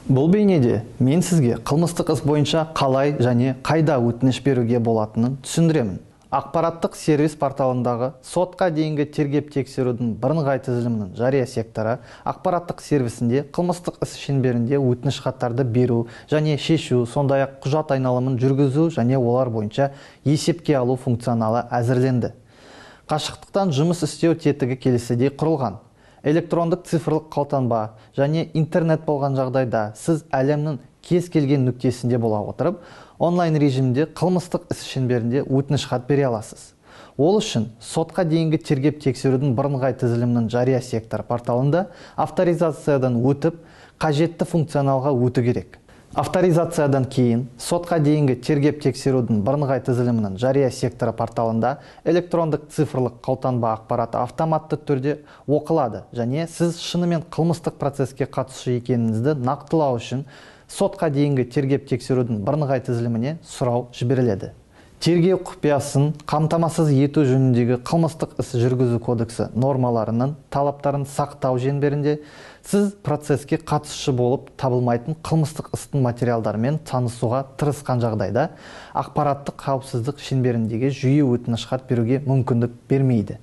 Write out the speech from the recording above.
Бұл бейнеде мен сізге қылмыстық іс бойынша қалай және қайда өтініш беруге болатынын түсіндіремін. Ақпараттық сервис порталындағы сотқа дейінгі тергеп-тексерудің бірыңғай тізілімінің жария секторы ақпараттық сервисінде қылмыстық іс шеңберінде өтініш хаттарды беру және шешу, сондай-ақ құжат айналымын жүргізу және олар бойынша есепке алу функционалы әзірленді. Қашықтықтан жұмыс істеу тетігі келесідей құрылған. Электрондық цифрлық қолтаңба және интернет болған жағдайда сіз әлемнің кез келген нүктесінде бола отырып, онлайн режимде қылмыстық іс шеңберінде өтініш хат бере аласыз. Ол үшін сотқа дейінгі тергеп-тексерудің бірыңғай тізілімінің жария сектор порталында авторизациядан өтіп, қажетті функционалға өту керек. Авторизациядан кейін сотқа дейінгі тергеп-тексерудің бірыңғай тізілімінің жария секторы порталында электрондық цифрлық қолтаңба ақпараты автоматты түрде оқылады және сіз шынымен қылмыстық процеске қатысушы екеніңізді нақтылау үшін сотқа дейінгі тергеп-тексерудің бірыңғай тізіліміне сұрау жіберіледі. Тергеу құпиясын қамтамасыз ету жөніндегі қылмыстық іс жүргізу кодексі нормаларының талаптарын сақтау шеңберінде сіз процеске қатысушы болып табылмайтын қылмыстық істің материалдарымен танысуға тырысқан жағдайда ақпараттық қауіпсіздік шеңберіндегі жүйе өтініш хат беруге мүмкіндік бермейді.